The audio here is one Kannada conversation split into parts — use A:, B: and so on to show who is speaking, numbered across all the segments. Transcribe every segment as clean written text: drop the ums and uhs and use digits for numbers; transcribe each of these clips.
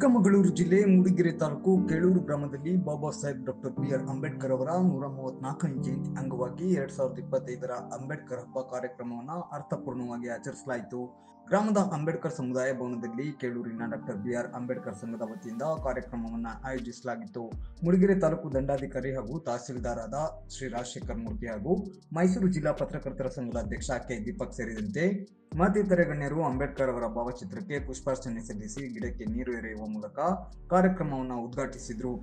A: ಚಿಕ್ಕಮಗಳೂರು ಜಿಲ್ಲೆ ಮೂಡಿಗೆರೆ ತಾಲೂಕು ಕೇಳೂರು ಗ್ರಾಮದಲ್ಲಿ ಬಾಬಾ ಸಾಹೇಬ್ ಡಾಕ್ಟರ್ ಬಿ.ಆರ್. ಅಂಬೇಡ್ಕರ್ ಅವರ 134ನೇ ಜಯಂತಿ ಅಂಗವಾಗಿ 2025ರ ಅಂಬೇಡ್ಕರ್ ಹಬ್ಬ ಕಾರ್ಯಕ್ರಮವನ್ನು ಅರ್ಥಪೂರ್ಣವಾಗಿ ಆಚರಿಸಲಾಯಿತು. ಗ್ರಾಮದ ಅಂಬೇಡ್ಕರ್ ಸಮುದಾಯ ಭವನದಲ್ಲಿ ಕೇಳೂರಿನ ಡಾಕ್ಟರ್ ಬಿ.ಆರ್. ಅಂಬೇಡ್ಕರ್ ಸಂಘದ ವತಿಯಿಂದ ಕಾರ್ಯಕ್ರಮವನ್ನು ಆಯೋಜಿಸಲಾಗಿತ್ತು. ಮೂಡಿಗೆರೆ ತಾಲೂಕು ದಂಡಾಧಿಕಾರಿ ಹಾಗೂ ತಹಸೀಲ್ದಾರ್ ಆದ ಶ್ರೀ ರಾಜಶೇಖರ್ ಮೂರ್ತಿ ಹಾಗೂ ಮೈಸೂರು ಜಿಲ್ಲಾ ಪತ್ರಕರ್ತರ ಸಂಘದ ಅಧ್ಯಕ್ಷ ಕೆ. ದೀಪಕ್ ಸೇರಿದಂತೆ ಮತ್ತಿತರೆ ಗಣ್ಯರು ಅಂಬೇಡ್ಕರ್ ಅವರ ಭಾವಚಿತ್ರಕ್ಕೆ ಪುಷ್ಪಾರ್ಚನೆ ಸಲ್ಲಿಸಿ ಗಿಡಕ್ಕೆ ನೀರು ಎರೆಯುವ ಮೂಲಕ ಕಾರ್ಯಕ್ರಮವನ್ನು ಉದ್ಘಾಟಿಸಿದರು.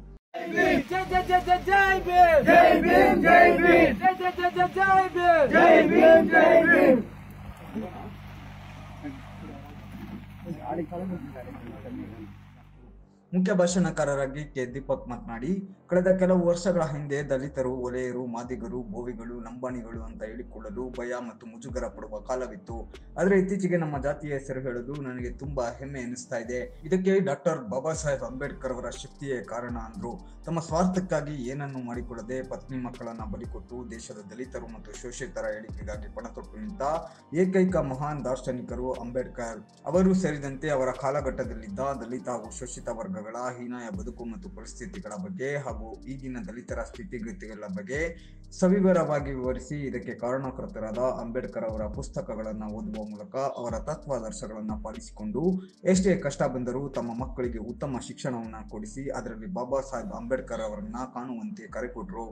A: ಮುಖ್ಯ ಭಾಷಣಕಾರರಾಗಿ ಕೆ. ದೀಪಕ್ ಮಾತನಾಡಿ, ಕಳೆದ ಕೆಲವು ವರ್ಷಗಳ ಹಿಂದೆ ದಲಿತರು, ಒಲೆಯರು, ಮಾದಿಗರು, ಬೋವಿಗಳು, ಲಂಬಾಣಿಗಳು ಅಂತ ಹೇಳಿಕೊಳ್ಳಲು ಭಯ ಮತ್ತು ಮುಜುಗರ ಪಡುವ ಕಾಲವಿತ್ತು. ಆದರೆ ಇತ್ತೀಚೆಗೆ ನಮ್ಮ ಜಾತಿಯ ಹೆಸರು ಹೇಳಲು ನನಗೆ ತುಂಬಾ ಹೆಮ್ಮೆ ಎನಿಸ್ತಾ ಇದೆ. ಇದಕ್ಕೆ ಡಾಕ್ಟರ್ ಬಾಬಾ ಸಾಹೇಬ್ ಅಂಬೇಡ್ಕರ್ ಅವರ ಶಕ್ತಿಯೇ ಕಾರಣ ಅಂದ್ರು. ತಮ್ಮ ಸ್ವಾರ್ಥಕ್ಕಾಗಿ ಏನನ್ನು ಮಾಡಿಕೊಳ್ಳದೆ ಪತ್ನಿ ಮಕ್ಕಳನ್ನ ಬಲಿಕೊಟ್ಟು ದೇಶದ ದಲಿತರು ಮತ್ತು ಶೋಷಿತರ ಏಳಿಗೆಗಾಗಿ ಪಣತೊಟ್ಟು ನಿಂತ ಏಕೈಕ ಮಹಾನ್ ದಾರ್ಶನಿಕರು ಅಂಬೇಡ್ಕರ್ ಅವರು ಸೇರಿದಂತೆ ಅವರ ಕಾಲಘಟ್ಟದಲ್ಲಿದ್ದ ದಲಿತ ಹಾಗೂ ಶೋಷಿತ ವರ್ಗಗಳ ಹೀನಾಯ ಬದುಕು ಮತ್ತು ಪರಿಸ್ಥಿತಿಗಳ ಬಗ್ಗೆ ಹಾಗೂ ಈಗಿನ ದಲಿತರ ಸ್ಥಿತಿಗತಿಗಳ ಬಗ್ಗೆ ಸವಿವರವಾಗಿ ವಿವರಿಸಿ ಇದಕ್ಕೆ ಕಾರಣಕರ್ತರಾದ ಅಂಬೇಡ್ಕರ್ ಅವರ ಪುಸ್ತಕಗಳನ್ನು ಓದುವ ಮೂಲಕ ಅವರ ತತ್ವಾದರ್ಶಗಳನ್ನು ಪಾಲಿಸಿಕೊಂಡು ಎಷ್ಟೇ ಕಷ್ಟ ಬಂದರೂ ತಮ್ಮ ಮಕ್ಕಳಿಗೆ ಉತ್ತಮ ಶಿಕ್ಷಣವನ್ನು ಕೊಡಿಸಿ ಅದರಲ್ಲಿ ಬಾಬಾ ಸಾಹೇಬ್ ಅಂಬೇಡ್ಕರ್ ಅವರನ್ನ ಕಾಣುವಂತೆ ಕರೆ ಕೊಟ್ಟರು.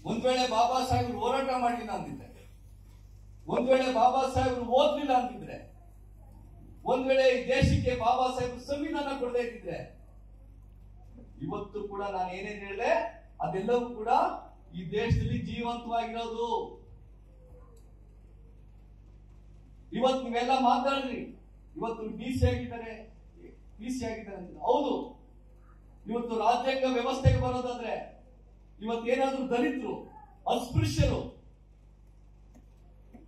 B: ಒಂದ್ ವೇಳೆ ಬಾಬಾ ಸಾಹೇಬ್ ಹೋರಾಟ ಮಾಡಲಿಲ್ಲ ಅಂತಿದ್ರೆ, ಒಂದ್ ವೇಳೆ ಬಾಬಾ ಸಾಹೇಬ್ ಓದ್ಲಿಲ್ಲ ಅಂತಿದ್ರೆ, ಒಂದ್ ವೇಳೆ ಈ ದೇಶಕ್ಕೆ ಬಾಬಾ ಸಾಹೇಬ್ ಸಂವಿಧಾನ ಕೊಡದೇ ಇದ್ದಿದ್ರೆ ಇವತ್ತು ಕೂಡ ನಾನು ಏನೇನು ಹೇಳಿದೆ ಅದೆಲ್ಲವೂ ಕೂಡ ಈ ದೇಶದಲ್ಲಿ ಜೀವಂತವಾಗಿರೋದು. ಇವತ್ತು ನೀವೆಲ್ಲ ಮಾತಾಡ್ರಿ, ಇವತ್ತು ಡಿಸಿ ಆಗಿದ್ದಾರೆ, ಪಿಸಿ ಆಗಿದ್ದಾರೆ ಅಂತ. ಹೌದು, ಇವತ್ತು ರಾಜ್ಯಾಂಗ ವ್ಯವಸ್ಥೆಗೆ ಬರೋದಾದ್ರೆ ಇವತ್ತೇನಾದ್ರೂ ದಲಿತರು, ಅಸ್ಪೃಶ್ಯರು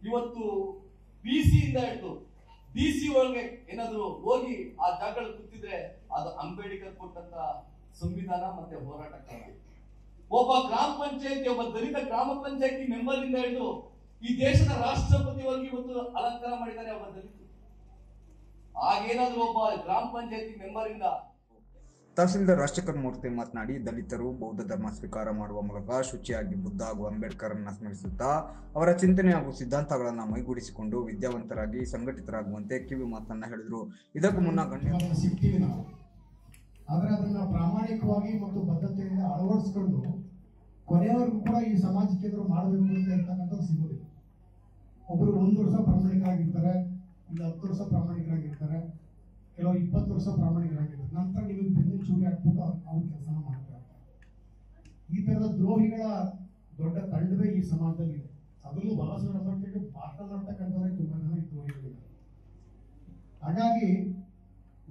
B: ಇವತ್ತು ಪಿಸಿಯಿಂದ ಹಿಡಿದು ಡಿಸಿ ಒಳಗೆ ಏನಾದ್ರು ಹೋಗಿ ಆ ಜಾಗಗಳು ಕೂತಿದ್ರೆ ಅದು ಅಂಬೇಡ್ಕರ್ ಕೊಟ್ಟಂತ ಸಂವಿಧಾನ ಮತ್ತೆ ಹೋರಾಟಕಾರ. ಒಬ್ಬ ಗ್ರಾಮ ಪಂಚಾಯತಿ, ಒಬ್ಬ ದಲಿತ ಗ್ರಾಮ ಪಂಚಾಯತಿ ಮೆಂಬರ್ ಇಂದ ಹಿಡಿದು ಈ ದೇಶದ ರಾಷ್ಟ್ರಪತಿವರೆಗೆ ಇವತ್ತು ಅಲಂಕಾರ ಮಾಡಿದ್ದಾರೆ ಒಬ್ಬ ದಲಿತರು. ಆಗೇನಾದ್ರೂ ಒಬ್ಬ ಗ್ರಾಮ ಪಂಚಾಯತಿ ಮೆಂಬರ್ ಇಂದ.
A: ತಹಸೀಲ್ದಾರ್ ರಾಜಶೇಖರ್ ಮೂರ್ತಿ ಮಾತನಾಡಿ, ದಲಿತರು ಬೌದ್ಧ ಧರ್ಮ ಸ್ವೀಕಾರ ಮಾಡುವ ಮೂಲಕ ಶುಚಿಯಾಗಿ ಬುದ್ಧ ಹಾಗೂ ಅಂಬೇಡ್ಕರ್ ಅನ್ನ ಸ್ಮರಿಸುತ್ತಾ ಅವರ ಚಿಂತನೆ ಹಾಗೂ ಸಿದ್ಧಾಂತಗಳನ್ನು ಮೈಗೂಡಿಸಿಕೊಂಡು ವಿದ್ಯಾವಂತರಾಗಿ ಸಂಘಟಿತರಾಗುವಂತೆ ಕಿವಿ ಮಾತನ್ನ ಹೇಳಿದರು. ಇದಕ್ಕೂ ಮುನ್ನ
C: ಸಿಗ್ತೀವಿ ನಾವು, ಆದರೆ ಅದನ್ನ ಪ್ರಾಮಾಣಿಕವಾಗಿ ಮತ್ತು ಬದ್ಧತೆಯಿಂದ ಅಳವಡಿಸ್ಕೊಂಡು ಕೊನೆಯವರೆಗೂ ಕೂಡ ಈ ಸಮಾಜಕ್ಕೆ ಏನಾದ್ರು ಮಾಡಬೇಕು ಅಂತ ಹೇಳ್ತಕ್ಕಂಥದ್ದು ಸಿಗೋದಿಲ್ಲ. ಒಬ್ರು 1 ವರ್ಷ ಪ್ರಾಮಾಣಿಕರಾಗಿರ್ತಾರೆ, ಇಲ್ಲ 10 ವರ್ಷ ಪ್ರಾಮಾಣಿಕರಾಗಿರ್ತಾರೆ, ಕೆಲವರು 20 ವರ್ಷ ಪ್ರಾಮಾಣಿಕರಾಗಿರ್ತಾರೆ. ನಂತರ ನೀವು ಬೆನ್ನು ಚೂರಿ ಹಾಕ್ಬಿಟ್ಟು ಅವ್ರ ಕೆಲಸನ ಮಾಡ್ತಾ ಇರ್ತಾರೆ. ಈ ತರದ ದ್ರೋಹಿಗಳ ದೊಡ್ಡ ತಂಡವೇ ಈ ಸಮಾಜದಲ್ಲಿ ಇದೆ. ಅದರಲ್ಲೂ ಬಾಬಾ ಸಾಹೇಬ್ ಅಂಬೇಡ್ಕರ್ಗೆ ಭಾಷಣ ಮಾಡ್ತಕ್ಕಂಥವ್ರೆ ತುಂಬಾ ಜನ ಈ ದ್ರೋಹಿಗಳಿದ್ದಾರೆ. ಹಾಗಾಗಿ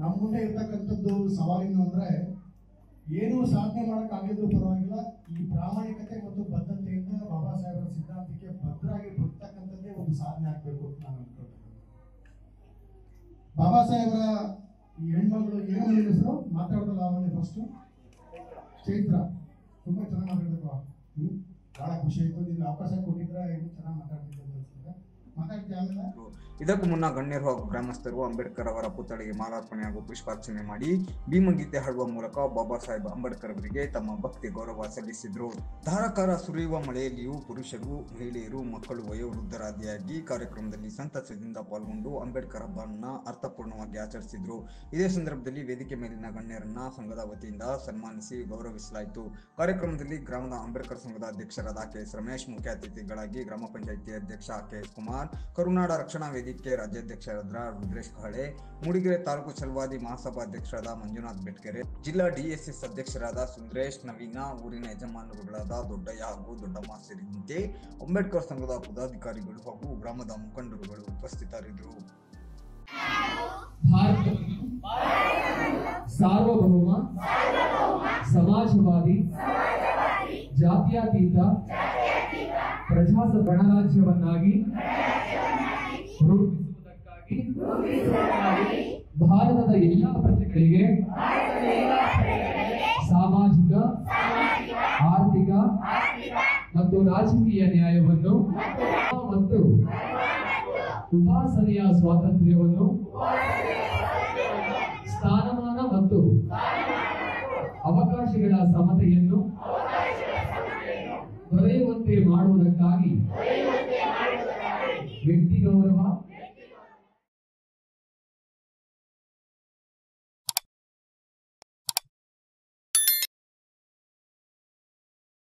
C: ನಮ್ಮ ಮುಂದೆ ಇರ್ತಕ್ಕಂಥದ್ದು ಸವಾಲೇನು ಅಂದ್ರೆ, ಏನೂ ಸಾಧನೆ ಮಾಡೋಕ್ಕಾಗಿದ್ರು ಪರವಾಗಿಲ್ಲ, ಈ ಪ್ರಾಮಾಣಿಕತೆ ಮತ್ತು ಬದ್ಧತೆಯಿಂದ ಬಾಬಾ ಸಾಹೇಬರ ಸಿದ್ಧಾಂತಕ್ಕೆ ಭದ್ರಾಗಿ ಬರ್ತಕ್ಕಂಥದ್ದೇ ಒಂದು ಸಾಧನೆ ಆಗ್ಬೇಕು ಅಂತ ನಾನು ಅನ್ಕೊಳ್ತೇನೆ. ಬಾಬಾ ಸಾಹೇಬರ ಈ ಹೆಣ್ಮಗಳು ಏನು ಹೆಸರು ಮಾತಾಡೋದಲ್ಲ, ಅವನೇ ಫಸ್ಟ್ ಚೈತ್ರ, ತುಂಬಾ ಚೆನ್ನಾಗಿ ಮಾತಾಡ್ಬೇಕು. ಬಹಳ ಖುಷಿ ಆಯ್ತು, ನಿಮ್ಗೆ ಅವಕಾಶ ಕೊಟ್ಟಿದ್ರೆ ಏನು ಚೆನ್ನಾಗಿ ಮಾತಾಡ್ತಿದ್ದೆ ಅಂತ ಅನ್ಸುತ್ತೆ. ಮಾತಾಡ್ತೀವಿ ಆಮೇಲೆ.
A: ಇದಕ್ಕೂ ಮುನ್ನ ಗಣ್ಯರು ಹಾಗೂ ಗ್ರಾಮಸ್ಥರು ಅಂಬೇಡ್ಕರ್ ಅವರ ಪುತ್ಥಳಿಗೆ ಮಾಲಾರ್ಪಣೆ ಹಾಗೂ ಪುಷ್ಪಾರ್ಚನೆ ಮಾಡಿ ಭೀಮಗೀತೆ ಹಾಡುವ ಮೂಲಕ ಬಾಬಾ ಸಾಹೇಬ್ ಅಂಬೇಡ್ಕರ್ ಅವರಿಗೆ ತಮ್ಮ ಭಕ್ತಿ ಗೌರವ ಸಲ್ಲಿಸಿದ್ರು. ಧಾರಾಕಾರ ಸುರಿಯುವ ಮಳೆಯಲ್ಲಿಯೂ ಪುರುಷರು, ಮಹಿಳೆಯರು, ಮಕ್ಕಳು, ವಯೋವೃದ್ಧರಾದಿಯಾಗಿ ಕಾರ್ಯಕ್ರಮದಲ್ಲಿ ಸಂತಸದಿಂದ ಪಾಲ್ಗೊಂಡು ಅಂಬೇಡ್ಕರ್ ಹಬ್ಬವನ್ನು ಅರ್ಥಪೂರ್ಣವಾಗಿ ಆಚರಿಸಿದ್ರು. ಇದೇ ಸಂದರ್ಭದಲ್ಲಿ ವೇದಿಕೆ ಮೇಲಿನ ಗಣ್ಯರನ್ನ ಸಂಘದ ವತಿಯಿಂದ ಸನ್ಮಾನಿಸಿ ಗೌರವಿಸಲಾಯಿತು. ಕಾರ್ಯಕ್ರಮದಲ್ಲಿ ಗ್ರಾಮದ ಅಂಬೇಡ್ಕರ್ ಸಂಘದ ಅಧ್ಯಕ್ಷರಾದ ಕೆ. ಎಸ್. ರಮೇಶ್, ಮುಖ್ಯ ಅತಿಥಿಗಳಾಗಿ ಗ್ರಾಮ ಪಂಚಾಯಿತಿ ಅಧ್ಯಕ್ಷ ಕೆ. ಎಸ್. ಕುಮಾರ್, ಕರುನಾಡ ರಕ್ಷಣಾ ವೇದಿಕೆ ರಾಜ್ಯಾಧ್ಯಕ್ಷರಾದ ರುದ್ರೇಶ್ ಕಹಳೆ, ಮೂಡಿಗೆರೆ ತಾಲೂಕು ಛಲವಾದಿ ಮಹಾಸಭಾಧ್ಯಕ್ಷರಾದ ಮಂಜುನಾಥ್ ಬೆಟ್ಕೆರೆ, ಜಿಲ್ಲಾ DSS ಅಧ್ಯಕ್ಷರಾದ ಸುಂದರೇಶ್, ನವೀನ, ಊರಿನ ಯಜಮಾನರುಗಳಾದ ದೊಡ್ಡಯ್ಯ ಹಾಗೂ ದೊಡ್ಡಮ್ಮ ಸೇರಿದಂತೆ ಅಂಬೇಡ್ಕರ್ ಸಂಘದ ಪದಾಧಿಕಾರಿಗಳು ಹಾಗೂ ಗ್ರಾಮದ ಮುಖಂಡರುಗಳು ಉಪಸ್ಥಿತರಿದ್ದರು.
D: ಸಾರ್ವಭೌಮ ಸಮಾಜವಾದಿ ಜಾತ್ಯತೀತ ಪ್ರಜಾಸತ್ತಾತ್ಮಕ ಗಣರಾಜ್ಯವನ್ನಾಗಿ ರೂಪಿಸುವುದಕ್ಕಾಗಿ ಭಾರತದ ಎಲ್ಲ ಪ್ರಜೆಗಳಿಗೆ ಸಾಮಾಜಿಕ, ಆರ್ಥಿಕ ಮತ್ತು ರಾಜಕೀಯ ನ್ಯಾಯವನ್ನು ಮತ್ತು ಉಪಾಸನೆಯ ಸ್ವಾತಂತ್ರ್ಯವನ್ನು ಸ್ಥಾನಮಾನ ಸಮತೆಯನ್ನು ದೊರೆಯುವಂತೆ ಮಾಡುವುದಕ್ಕಾಗಿ ವ್ಯಕ್ತಿ ಗೌರವ